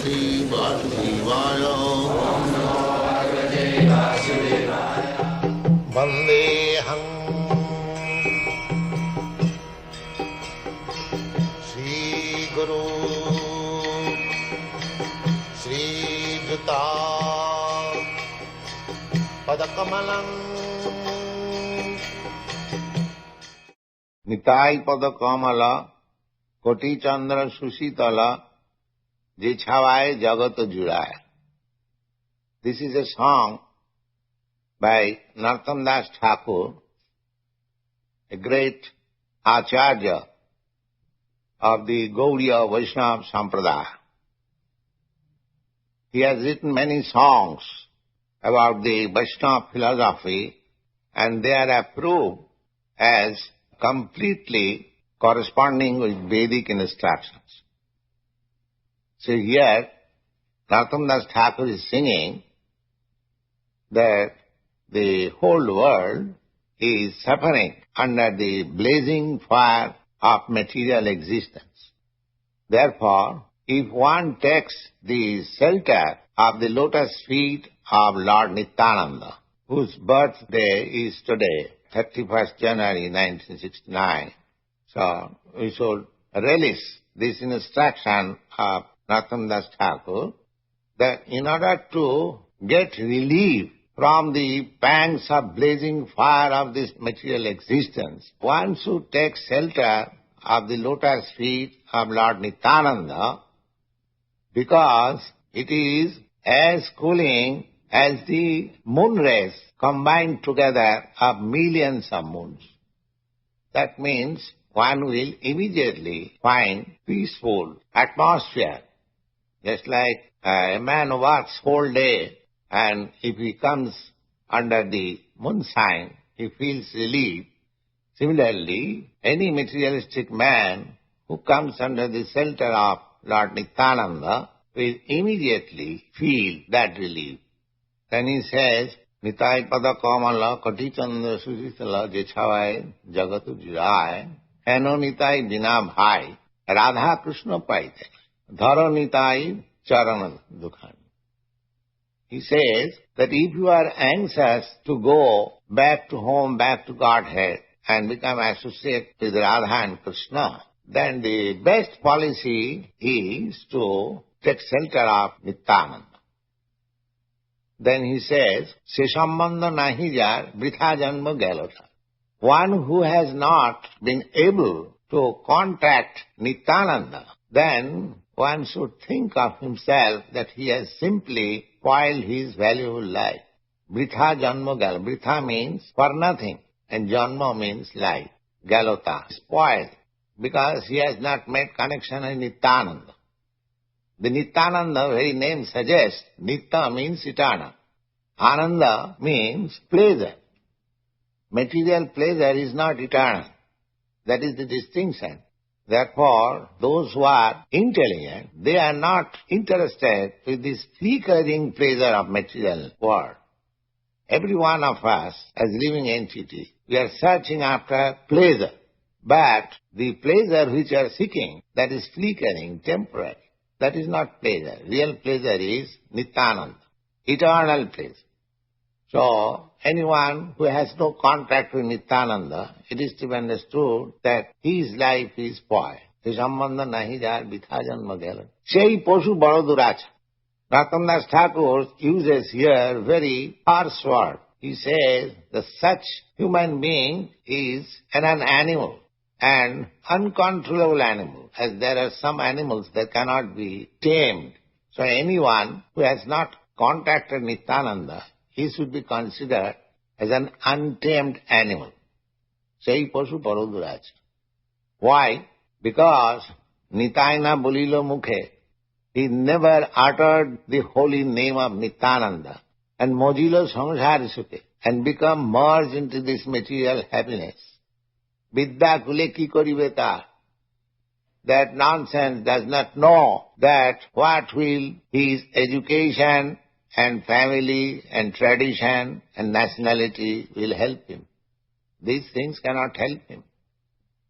Bhagavate Vasudevaya. Vandeham Shri Guru Shri Juta Padakamalam Nitai Padakamala Koti Chandra Sushitala Jichhavaye Jagat Juraya. This is a song by Narottam Das Thakur, a great Acharya of the Gaudiya Vaishnava Sampradaya. He has written many songs about the Vaishnava philosophy, and they are approved as completely corresponding with Vedic instructions. So here, Narottam Das Thakur is singing that the whole world is suffering under the blazing fire of material existence. Therefore, if one takes the shelter of the lotus feet of Lord Nityananda, whose birthday is today, 31st January 1969, so we should relish this instruction of Narottam Das Thakur that in order to get relief from the pangs of blazing fire of this material existence, one should take shelter of the lotus feet of Lord Nityananda, because it is as cooling as the moon rays combined together of millions of moons. That means one will immediately find peaceful atmosphere. Just like a man works whole day, and if he comes under the moonshine, he feels relief. Similarly, any materialistic man who comes under the shelter of Lord Nityananda will immediately feel that relief. Then he says, Nitai pada kamala kati chandra susitala jechhavai jagatu jirai heno nitai bina bhai Radha Krishna paite dharo nitai charana dukhan. He says that if you are anxious to go back to home, back to Godhead, and become associated with Radha and Krishna, then the best policy is to take shelter of Nityananda. Then he says, Se sambandha nahi jar vritha janma galota. One who has not been able to contact Nityananda, then one should think of himself that he has simply spoiled his valuable life. Vritha janma galota. Vritha means for nothing, and janma means life. Galota, spoiled, because he has not made connection with Nityananda. The Nityananda very name suggests, Nitya means eternal. Ananda means pleasure. Material pleasure is not eternal. That is the distinction. Therefore, those who are intelligent, they are not interested with this flickering pleasure of material world. Every one of us, as living entity, we are searching after pleasure. But the pleasure which you are seeking, that is flickering, temporary. That is not pleasure. Real pleasure is Nityananda, eternal pleasure. So, anyone who has no contact with Nityananda, it is to be understood that his life is spoiled. Se sambandha nahi jar vitha janma gela. Sei poshu bado duracha. Narottam Das Thakur uses here very harsh word. He says that such human being is an animal, an uncontrollable animal, as there are some animals that cannot be tamed. So anyone who has not contacted Nityananda, he should be considered as an untamed animal. Sei pashu parodurach. Why? Because Nitayana bolilo mukhe. He never uttered the holy name of Nityananda and mojilo samsara sukhe and become merged into this material happiness. Vidya kule ki koribe ta. That nonsense does not know that what will his education and family and tradition and nationality will help him. These things cannot help him.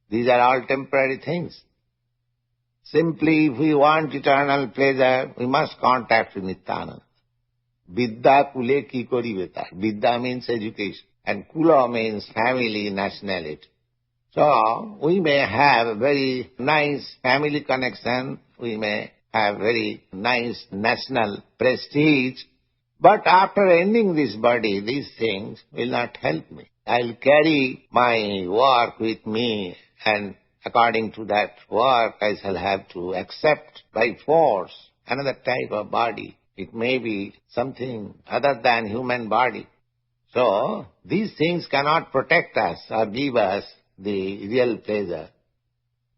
These are all temporary things. Simply, if we want eternal pleasure, we must contact with Nityananda. Vidya kule ki koribe tar. Vidya means education, and kula means family, nationality. So, we may have a very nice family connection, we may have very nice national prestige, but after ending this body, these things will not help me. I'll carry my work with me, and according to that work, I shall have to accept by force another type of body. It may be something other than human body. So, these things cannot protect us or give us the real pleasure.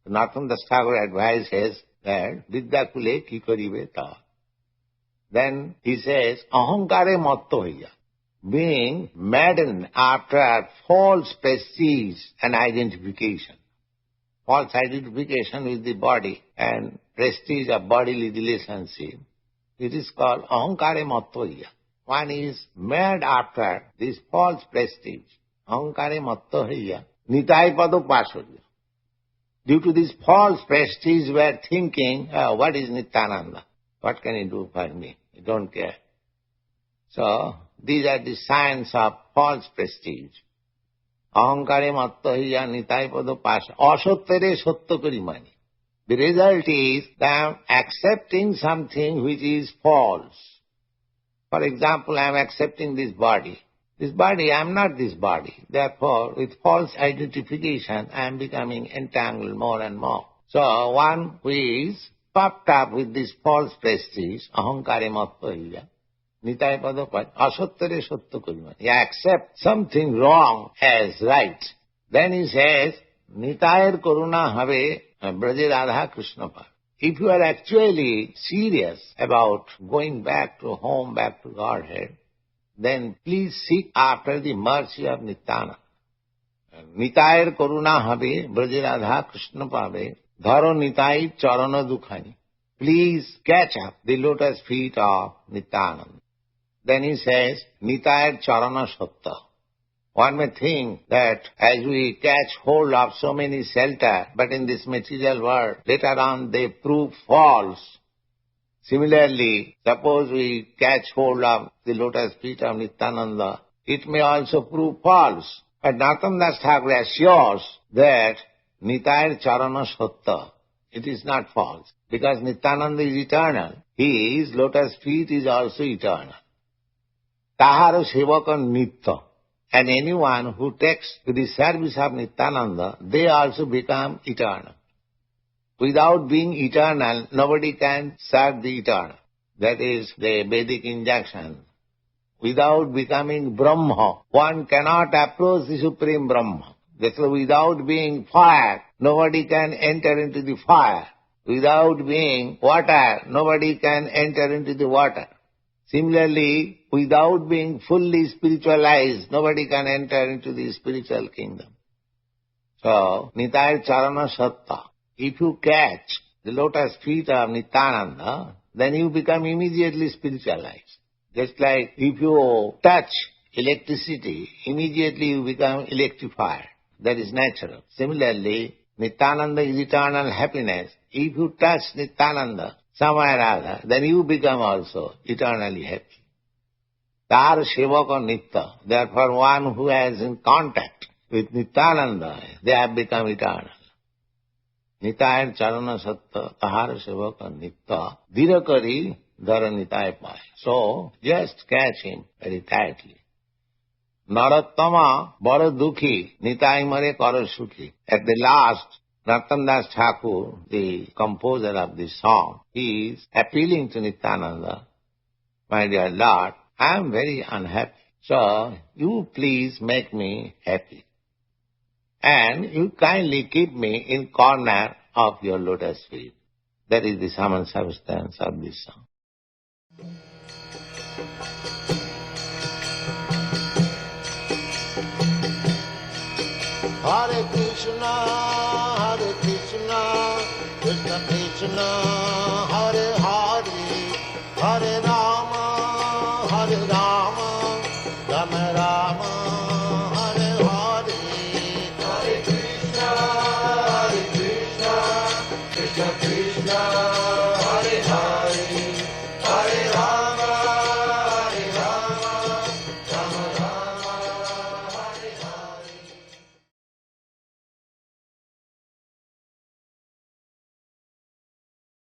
Narottam Das Thakur advises that Vidya kule ki karibe ta. Then he says, ahankare matto hoya. Being maddened after false prestige and identification. False identification with the body and prestige of bodily relationship. It is called ahankare matto hoya. One is mad after this false prestige. Ahankare matto hoya. Nitai pado pasurya. Due to this false prestige, we are thinking, what is Nityananda? What can he do for me? I don't care. So, these are the signs of false prestige. Ahankare matto hiya nitai pado pasurya. Asottere sotto kari mani. The result is that I am accepting something which is false. For example, I am accepting this body. This body, I am not this body. Therefore, with false identification, I am becoming entangled more and more. So, one who is puffed up with this false prestige, ahankare matto hiya, nitai pado asottere sotto kurimani. He accepts something wrong as right. Then he says, nitayar karuna have braje radha krishna par. If you are actually serious about going back to home, back to Godhead, then please seek after the mercy of Nityananda. Nitayar karuna habe braje radha krishna pave dharo nitai charana dukhani. Please catch up the lotus feet of Nityananda. Then he says, nitayar charana satta. One may think that as we catch hold of so many shelter, but in this material world, later on they prove false. Similarly, suppose we catch hold of the lotus feet of Nityananda, it may also prove false. But Narottam Das Thakur assures that Nitayar Charana Satta, it is not false. Because Nityananda is eternal. His lotus feet is also eternal. Tahara Sevaka Nitya. And anyone who takes to the service of Nityananda, they also become eternal. Without being eternal, nobody can serve the eternal. That is the Vedic injunction. Without becoming Brahma, one cannot approach the Supreme Brahma. Therefore, without being fire, nobody can enter into the fire. Without being water, nobody can enter into the water. Similarly, without being fully spiritualized, nobody can enter into the spiritual kingdom. So, Nitayar Charana Satta. If you catch the lotus feet of Nityananda, then you become immediately spiritualized. Just like if you touch electricity, immediately you become electrified. That is natural. Similarly, Nityananda is eternal happiness. If you touch Nityananda somewhere or other, then you become also eternally happy. Tar Sevaka Nitya. Therefore, one who has in contact with Nityananda, they have become eternal. Nitayar Charana Satta, Tahara Sevaka Nitya, Dhirakari Dhara Nitaya Paya. So, just catch him very tightly. Narottama Bara Dukhi, Nitaya Mare Kara Sukhi. At the last, Narottam Das Thakur, the composer of this song, he is appealing to Nityananda, my dear Lord, I am very unhappy. So, you please make me happy. And you kindly keep me in corner of your lotus feet. That is the sum and substance of this song. Hare Krishna, Krishna Krishna, Hare